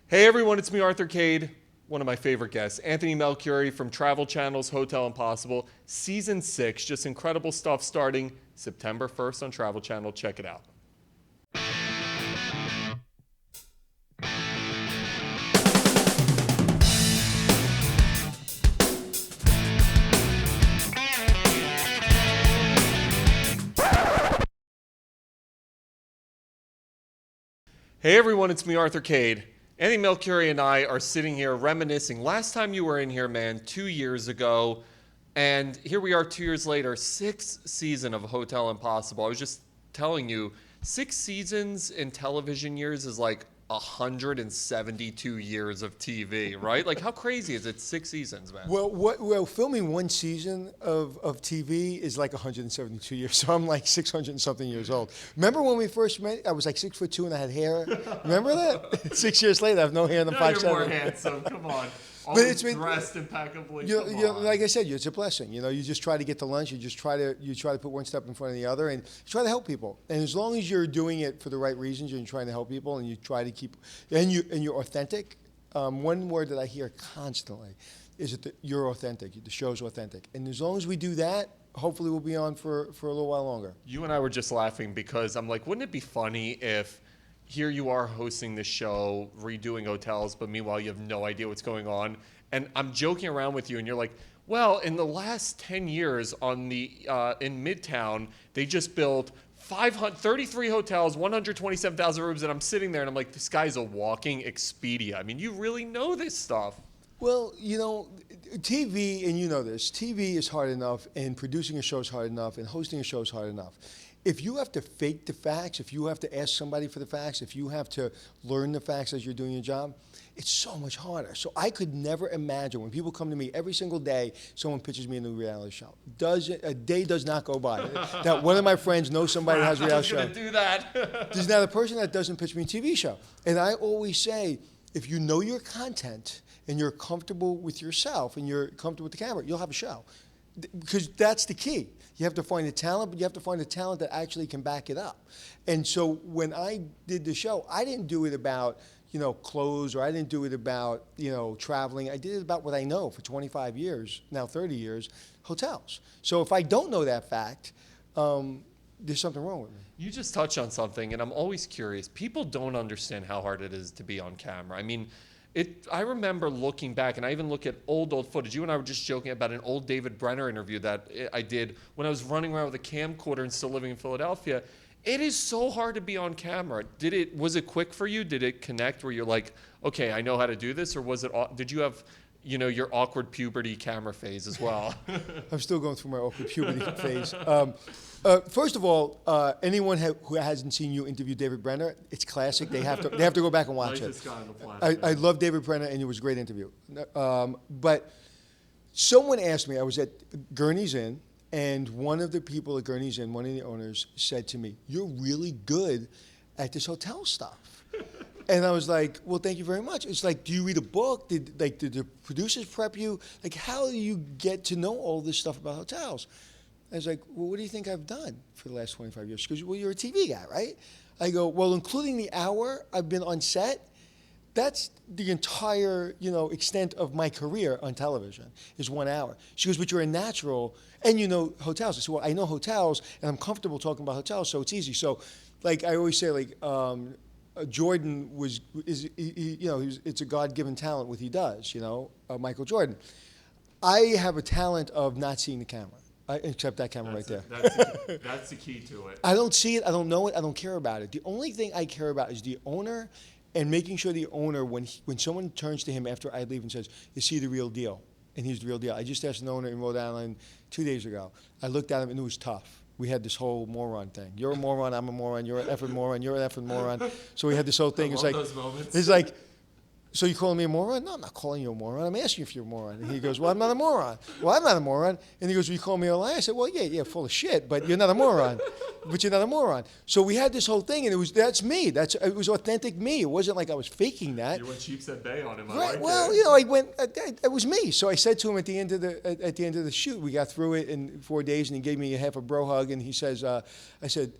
Hey everyone, it's me, Arthur Kade, one of my favorite guests, Anthony Melchiorri from Travel Channel's Hotel Impossible, Season 6. Just incredible stuff starting September 1st on Travel Channel. Check it out. Hey everyone, it's me, Arthur Kade. Anthony Melchiorri and I are sitting here reminiscing. Last time you were in here, man, 2 years ago. And here we are 2 years later, sixth season of Hotel Impossible. I was just telling you, 6 seasons in television years is like 172 years of TV, right? Like, how crazy is it? 6 seasons, man. Well, filming one season of TV is like 172 years, so I'm like 600 and something years old. Remember when we first met? I was like 6'2" and I had hair. Remember that? 6 years later, I have no hair and I'm 5'7". You're more handsome. Come on. Always dressed impeccably. Like I said, it's a blessing. You know, you just try to get to lunch. You try to put one step in front of the other, and you try to help people. And as long as you're doing it for the right reasons, you're trying to help people, and you try to keep, and you're authentic. One word that I hear constantly is that you're authentic. The show's authentic, and as long as we do that, hopefully we'll be on for a little while longer. You and I were just laughing because I'm like, wouldn't it be funny if here you are hosting this show, redoing hotels, but meanwhile you have no idea what's going on. And I'm joking around with you, and you're like, well, in the last 10 years on the in Midtown, they just built 33 hotels, 127,000 rooms, and I'm sitting there and I'm like, this guy's a walking Expedia. I mean, you really know this stuff. Well, you know, TV, and you know this, TV is hard enough, and producing a show is hard enough, and hosting a show is hard enough. If you have to fake the facts, if you have to ask somebody for the facts, if you have to learn the facts as you're doing your job, it's so much harder. So I could never imagine when people come to me every single day, someone pitches me a new reality show. A day does not go by that one of my friends knows somebody that has a reality show. I was going to do that. There's not a person that doesn't pitch me a TV show. And I always say, if you know your content and you're comfortable with yourself and you're comfortable with the camera, you'll have a show. Because that's the key. You have to find the talent, but you have to find the talent that actually can back it up. And so when I did the show, I didn't do it about, you know, clothes, or I didn't do it about, you know, traveling. I did it about what I know for 25 years, now 30 years, hotels. So if I don't know that fact, there's something wrong with me. You just touched on something, and I'm always curious. People don't understand how hard it is to be on camera. I mean, I remember looking back, and I even look at old footage. You and I were just joking about an old David Brenner interview that I did when I was running around with a camcorder and still living in Philadelphia. It is so hard to be on camera. Was it quick for you? Did it connect where you're like, okay, I know how to do this? Or did you have, you know, your awkward puberty camera phase as well? I'm still going through my awkward puberty phase. First of all, anyone who hasn't seen you interview David Brenner, it's classic. They have to go back and watch it. I love David Brenner, and it was a great interview. But someone asked me, I was at Gurney's Inn, and one of the people at Gurney's Inn, one of the owners, said to me, "You're really good at this hotel stuff." And I was like, well, thank you very much. It's like, do you read a book? Did the producers prep you? Like, how do you get to know all this stuff about hotels? I was like, well, what do you think I've done for the last 25 years? She goes, well, you're a TV guy, right? I go, well, including the hour I've been on set, that's the entire, you know, extent of my career on television is 1 hour. She goes, but you're a natural, and you know hotels. I said, well, I know hotels, and I'm comfortable talking about hotels, so it's easy. So, like I always say, like Jordan it's a God-given talent what he does. You know, Michael Jordan. I have a talent of not seeing the camera. Except that camera right there. That's the key to it. I don't see it. I don't know it. I don't care about it. The only thing I care about is the owner, and making sure the owner, when someone turns to him after I leave and says, "Is he the real deal?" And he's the real deal. I just asked an owner in Rhode Island 2 days ago. I looked at him and it was tough. We had this whole moron thing. You're a moron. I'm a moron. You're an effing moron. You're an effing moron. So we had this whole thing. I love those moments. It's like, so you calling me a moron? No, I'm not calling you a moron. I'm asking you if you're a moron. And he goes, well, I'm not a moron. Well, I'm not a moron. And he goes, well, you call me a liar? I said, well, yeah, full of shit, but you're not a moron. But you're not a moron. So we had this whole thing, and that's me. It was authentic me. It wasn't like I was faking that. You went Sheepshead Bay on him. Right. Well, you know, it was me. So I said to him at the end of the shoot, we got through it in 4 days, and he gave me a half a bro hug, and he says, I said,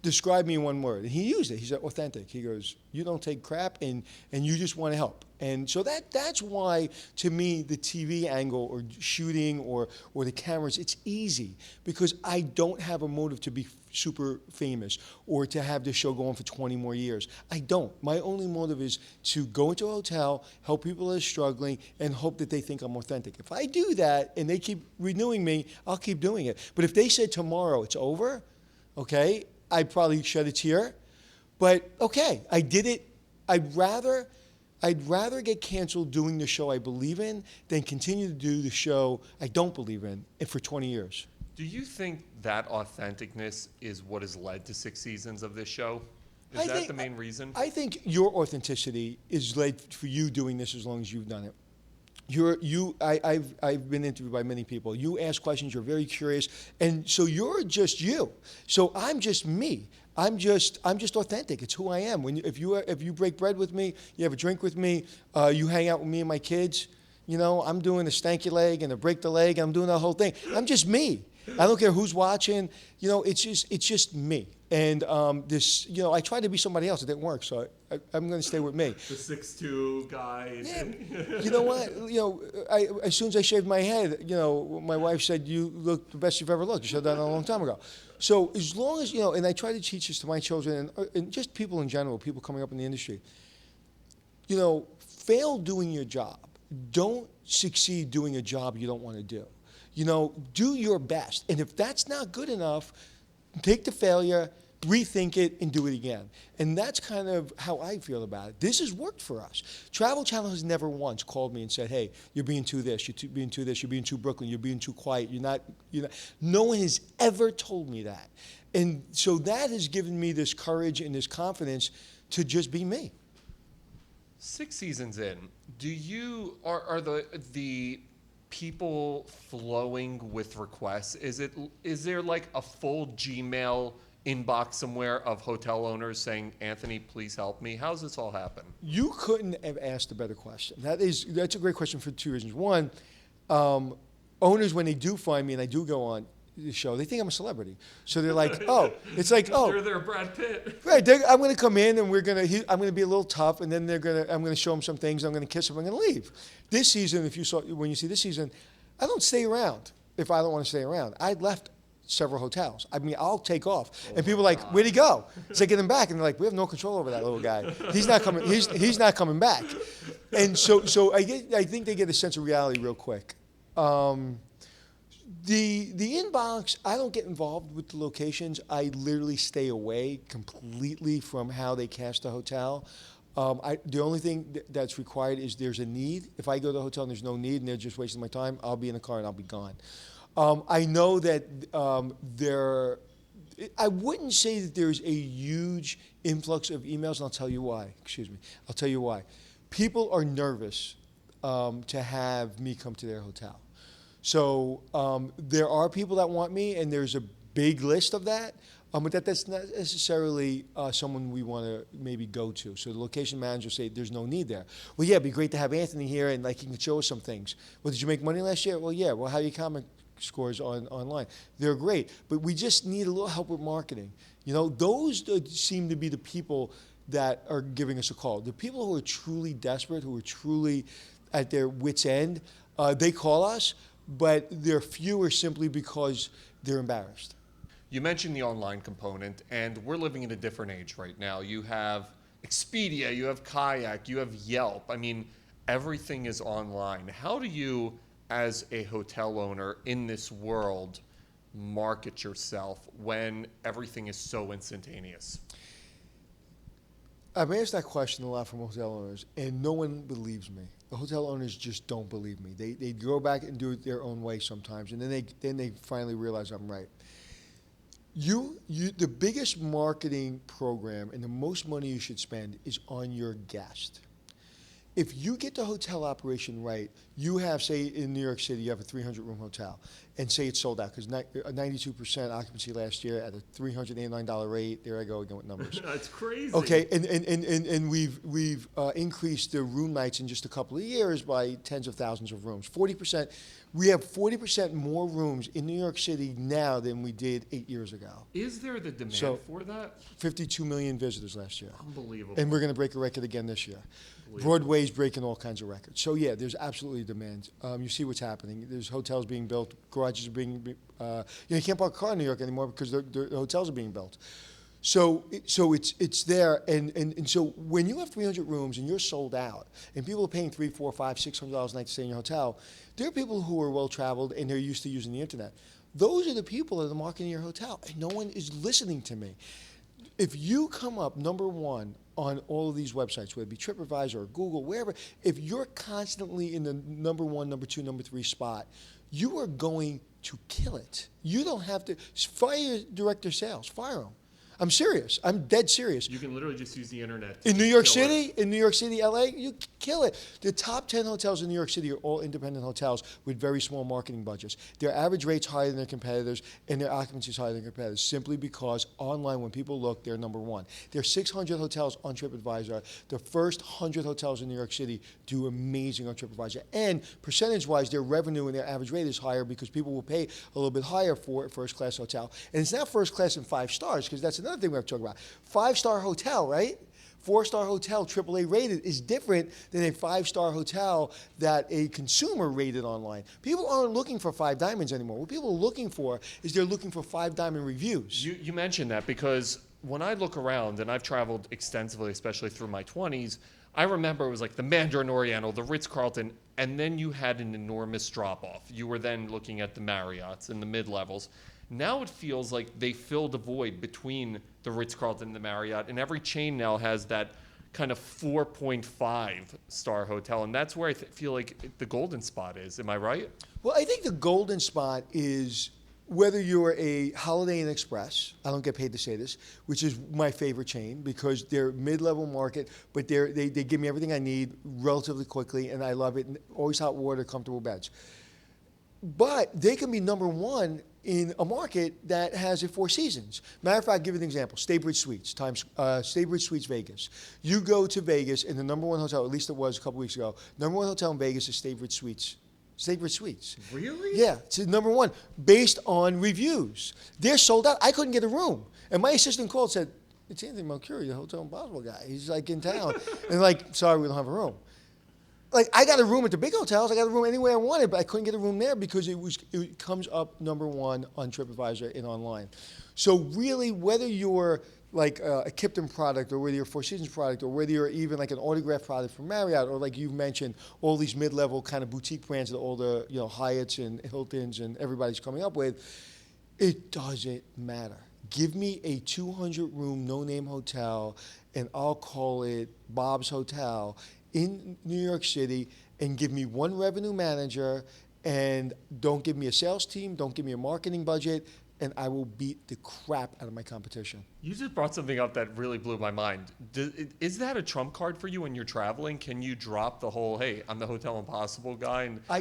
describe me in one word. And he used it. He said, authentic. He goes, you don't take crap, and you just want to help. And so that's why, to me, the TV angle or shooting or the cameras, it's easy because I don't have a motive to be super famous or to have this show go on for 20 more years. I don't. My only motive is to go into a hotel, help people that are struggling, and hope that they think I'm authentic. If I do that and they keep renewing me, I'll keep doing it. But if they said tomorrow it's over, okay, I'd probably shed a tear. But okay, I did it. I'd rather get canceled doing the show I believe in than continue to do the show I don't believe in for 20 years. Do you think that authenticness is what has led to 6 seasons of this show? Is that the main reason? I think your authenticity is led for you doing this as long as you've done it. I've been interviewed by many people. You ask questions, you're very curious, and so you're just you. So I'm just me. I'm just authentic. It's who I am. If you break bread with me, you have a drink with me, you hang out with me and my kids. You know, I'm doing a stank your leg and a break the leg. I'm doing the whole thing. I'm just me. I don't care who's watching. You know, it's just me. And I tried to be somebody else. It didn't work. So I'm going to stay with me. The 6'2" guy. Yeah. You know what? As soon as I shaved my head, my wife said, "You look the best you've ever looked." You said that a long time ago. So as long as and I try to teach this to my children and just people in general, people coming up in the industry. Fail doing your job. Don't succeed doing a job you don't want to do. Do your best. And if that's not good enough, take the failure, rethink it, and do it again. And that's kind of how I feel about it. This has worked for us. Travel Channel has never once called me and said, "Hey, you're being too this, you're being too this, you're being too Brooklyn, you're being too quiet, you're not." No one has ever told me that. And so that has given me this courage and this confidence to just be me. 6 seasons in, are the people flowing with requests? Is there like a full Gmail inbox somewhere of hotel owners saying, "Anthony, please help me"? How's this all happen? You couldn't have asked a better question. That's a great question for 2 reasons. One, owners, when they do find me and I do go on the show, they think I'm a celebrity. So they're like, "Oh," it's like, "Oh, They're there, Brad Pitt." Right, I'm going to come in and I'm going to be a little tough, and then I'm going to show them some things. I'm going to kiss them. I'm going to leave. This season, when you see this season, I don't stay around if I don't want to stay around. I left several hotels. I mean, I'll take off, and people are like, "Where'd he go?" So I get him back, and they're like, "We have no control over that little guy. He's not coming. He's not coming back." And so I think they get a sense of reality real quick. The inbox, I don't get involved with the locations. I literally stay away completely from how they cast the hotel. The only thing that's required is there's a need. If I go to the hotel and there's no need and they're just wasting my time, I'll be in the car and I'll be gone. I know that I wouldn't say that there's a huge influx of emails, and I'll tell you why. I'll tell you why. People are nervous to have me come to their hotel. So there are people that want me, and there's a big list of that, but that's not necessarily someone we want to maybe go to. So the location manager say there's no need there. Well, yeah, it'd be great to have Anthony here, and like he can show us some things. Well, did you make money last year? Well, yeah. Well, how are your comment scores online? They're great, but we just need a little help with marketing. Those seem to be the people that are giving us a call. The people who are truly desperate, who are truly at their wits' end, they call us. But they're fewer simply because they're embarrassed. You mentioned the online component, and we're living in a different age right now. You have Expedia, you have Kayak, you have Yelp. I mean, everything is online. How do you, as a hotel owner in this world, market yourself when everything is so instantaneous? I've asked that question a lot from hotel owners, and no one believes me. The hotel owners just don't believe me. They go back and do it their own way sometimes, and then they finally realize I'm right. The biggest marketing program and the most money you should spend is on your guest. If you get the hotel operation right, you have, say, in New York City, you have a 300-room hotel. and say it's sold out, because 92% occupancy last year at a $389 rate. There I go again with numbers. That's crazy. Okay, and we've increased the room nights in just a couple of years by tens of thousands of rooms. 40%. We have 40% more rooms in New York City now than we did 8 years ago. Is there the demand for that? 52 million visitors last year. Unbelievable. And we're going to break a record again this year. Broadway's breaking all kinds of records. So yeah, there's absolutely demand. You see what's happening. There's hotels being built, garages are being, you can't park a car in New York anymore because the hotels are being built. So it's there, and so when you have 300 rooms and you're sold out, and people are paying $300, $400, $500, $600 a night to stay in your hotel, there are people who are well traveled and they're used to using the internet. Those are the people that are marketing your hotel, and no one is listening to me. If you come up number one on all of these websites, whether it be TripAdvisor or Google, wherever, if you're constantly in the number one, number two, number three spot, you are going to kill it. You don't have to fire your director of sales. Fire him. I'm serious. I'm dead serious. You can literally just use the internet. In New York City, LA, you kill it. The top 10 hotels in New York City are all independent hotels with very small marketing budgets. Their average rate's higher than their competitors, and their occupancy is higher than their competitors, simply because online, when people look, they're number one. There are 600 hotels on TripAdvisor. The first 100 hotels in New York City do amazing on TripAdvisor. And percentage-wise, their revenue and their average rate is higher because people will pay a little bit higher for a first-class hotel. And it's not first class and 5 stars, because that's another thing we have to talk about. 5-star hotel, right? 4-star hotel, AAA rated, is different than a 5-star hotel that a consumer rated online. People aren't looking for 5 diamonds anymore. What people are looking for is they're looking for 5-diamond reviews. You mentioned that because when I look around, and I've traveled extensively, especially through my 20s, I remember it was like the Mandarin Oriental, the Ritz-Carlton, and then you had an enormous drop-off. You were then looking at the Marriotts and the mid-levels. Now it feels like they filled a void between the Ritz-Carlton and the Marriott, and every chain now has that kind of 4.5-star hotel, and that's where I feel like the golden spot is. Am I right? Well, I think the golden spot is whether you're a Holiday Inn Express, I don't get paid to say this, which is my favorite chain because they're mid-level market, but they give me everything I need relatively quickly, and I love it. Always hot water, comfortable beds. But they can be number one in a market that has a 4 seasons. Matter of fact, I'll give you an example. Staybridge Suites, Staybridge Suites Vegas. You go to Vegas, and the number one hotel, at least it was a couple weeks ago, number one hotel in Vegas is Staybridge Suites. Staybridge Suites. Really? Yeah, it's number one, based on reviews. They're sold out. I couldn't get a room. And my assistant called and said, it's Anthony Melchiorri, the Hotel Impossible guy. He's like in town. And like, sorry, we don't have a room. Like, I got a room at the big hotels. I got a room anywhere I wanted, but I couldn't get a room there because it comes up number one on TripAdvisor and online. So really, whether you're like a Kipton product, or whether you're a Four Seasons product, or whether you're even like an autographed product from Marriott, or like you mentioned, all these mid-level kind of boutique brands that all the Hyatts and Hiltons and everybody's coming up with, it doesn't matter. Give me a 200-room no-name hotel, and I'll call it Bob's Hotel in New York City, and give me one revenue manager, and don't give me a sales team, don't give me a marketing budget, and I will beat the crap out of my competition. You just brought something up that really blew my mind. Is that a trump card for you when you're traveling? Can you drop the whole, hey, I'm the Hotel Impossible guy? And I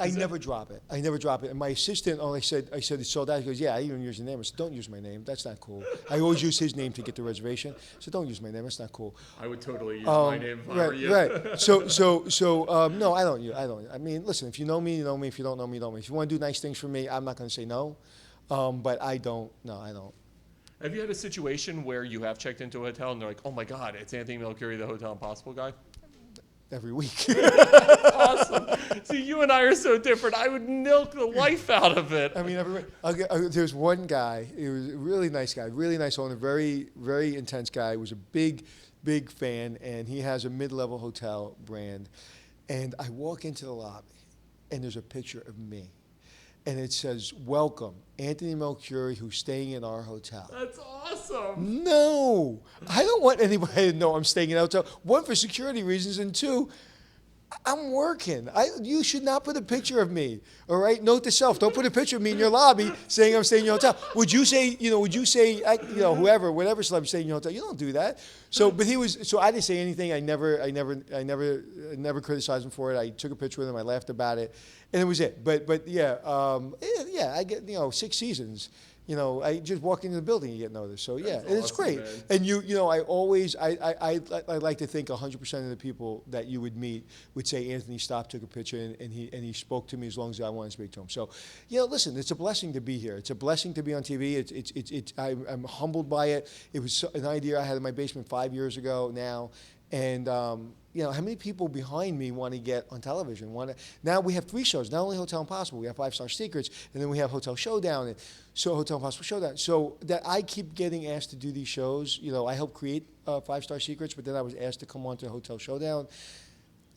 never drop it. I never drop it. And my assistant, I said it's sold out. He goes, yeah, I even use the name. I said, don't use my name. That's not cool. I always use his name to get the reservation. So don't use my name. That's not cool. I would totally use my name if I were you. Right. So no, I don't. I mean, listen, if you know me, you know me. If you don't know me, you don't know me. If you want to do nice things for me, I'm not going to say no. But I don't. No, I don't. Have you had a situation where you have checked into a hotel and they're like, oh my God, it's Anthony Melchiorri, the Hotel Impossible guy? Every week. Awesome. See, you and I are so different. I would milk the life out of it. I mean, there's one guy. He was a really nice guy, really nice owner, very, very intense guy. He was a big, big fan, and he has a mid-level hotel brand. And I walk into the lobby, and there's a picture of me. And it says, welcome, Anthony Melchiorri, who's staying in our hotel. That's awesome. No, I don't want anybody to know I'm staying in a hotel. One, for security reasons, and two, I'm working. You should not put a picture of me. All right. Note to self: don't put a picture of me in your lobby saying I'm staying in your hotel. Would you say, whoever, whatever celebrity staying in your hotel? You don't do that. So, but he was. So I didn't say anything. I never criticized him for it. I took a picture with him. I laughed about it, and it was it. But yeah, I get 6 seasons. I just walk into the building, you get noticed. So yeah, That's and it's awesome, great. man. And I like to think 100% of the people that you would meet would say Anthony stopped, took a picture, and he spoke to me as long as I wanted to speak to him. So, listen, it's a blessing to be here. It's a blessing to be on TV. I'm humbled by it. It was an idea I had in my basement 5 years ago now. And how many people behind me want to get on television? Now we have 3 shows, not only Hotel Impossible, we have 5 Star Secrets, and then we have Hotel Showdown, and so Hotel Impossible Showdown. So that I keep getting asked to do these shows. I helped create 5 Star Secrets, but then I was asked to come on to Hotel Showdown.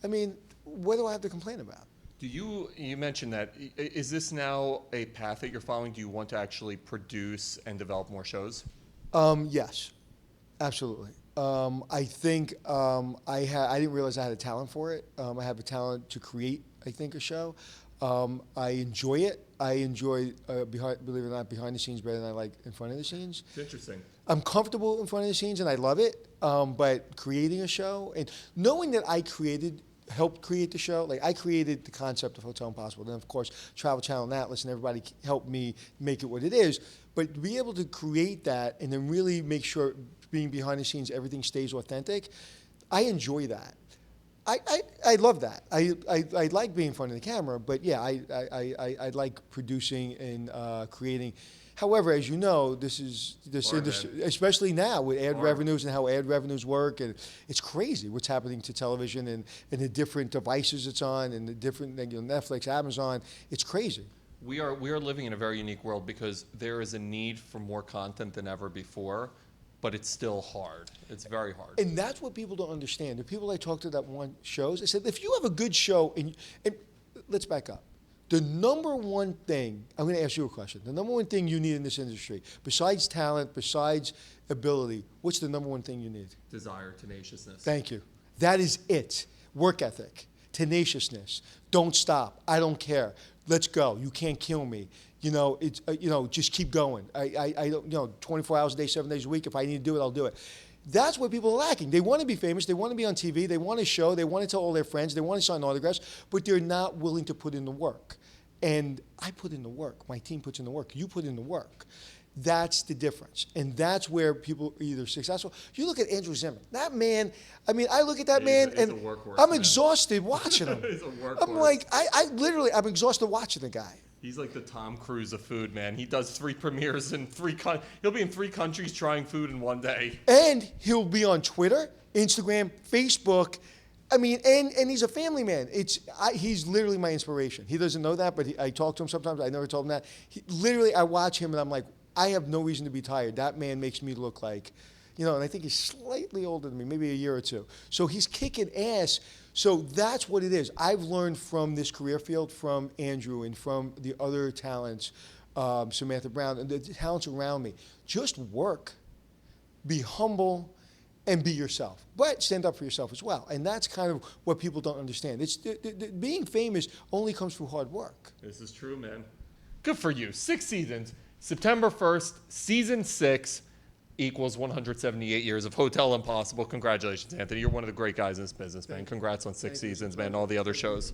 I mean, what do I have to complain about? You mentioned that. Is this now a path that you're following? Do you want to actually produce and develop more shows? Yes, absolutely. I think I didn't realize I had a talent for it. I have a talent to create, I think, a show. I enjoy it. I enjoy, believe it or not, behind the scenes better than I like in front of the scenes. It's interesting. I'm comfortable in front of the scenes, and I love it. But creating a show and knowing that I helped create the show, like I created the concept of Hotel Impossible. Then, of course, Travel Channel and Atlas and everybody helped me make it what it is. But to be able to create that and then really make sure being behind the scenes, everything stays authentic, I enjoy that. I love that. I like being in front of the camera, but yeah, I like producing and creating. However, as you know, this industry, especially now with ad revenues and how ad revenues work, and it's crazy what's happening to television and the different devices it's on and the different Netflix, Amazon. It's crazy. We are living in a very unique world because there is a need for more content than ever before, but it's still hard. It's very hard. And that's what people don't understand. The people I talked to that want shows, I said, if you have a good show, and let's back up. The number one thing, I'm going to ask you a question. The number one thing you need in this industry, besides talent, besides ability, what's the number one thing you need? Desire, tenaciousness. Thank you. That is it. Work ethic, tenaciousness. Don't stop. I don't care. Let's go. You can't kill me. It's just keep going. I don't 24 hours a day, 7 days a week. If I need to do it, I'll do it. That's what people are lacking. They want to be famous. They want to be on TV. They want to show. They want to tell all their friends. They want to sign autographs, but they're not willing to put in the work. And I put in the work. My team puts in the work. You put in the work. That's the difference. And that's where people are either successful. You look at Andrew Zimmern. That man, I look at that man and I'm exhausted watching him. I'm like, I'm exhausted watching the guy. He's like the Tom Cruise of food, man. He does 3 premieres in he'll be in 3 countries trying food in one day. And he'll be on Twitter, Instagram, Facebook. And he's a family man. He's literally my inspiration. He doesn't know that, but I talk to him sometimes. I never told him that. Literally, I watch him and I'm like, I have no reason to be tired. That man makes me look like, and I think he's slightly older than me, maybe a year or 2. So he's kicking ass. So that's what it is. I've learned from this career field, from Andrew and from the other talents, Samantha Brown, and the talents around me. Just work, be humble, and be yourself. But stand up for yourself as well. And that's kind of what people don't understand. Being famous only comes through hard work. This is true, man. Good for you. 6 seasons. September 1st, season 6 equals 178 years of Hotel Impossible. Congratulations, Anthony. You're one of the great guys in this business, man. Congrats on 6 seasons, man, and all the other shows.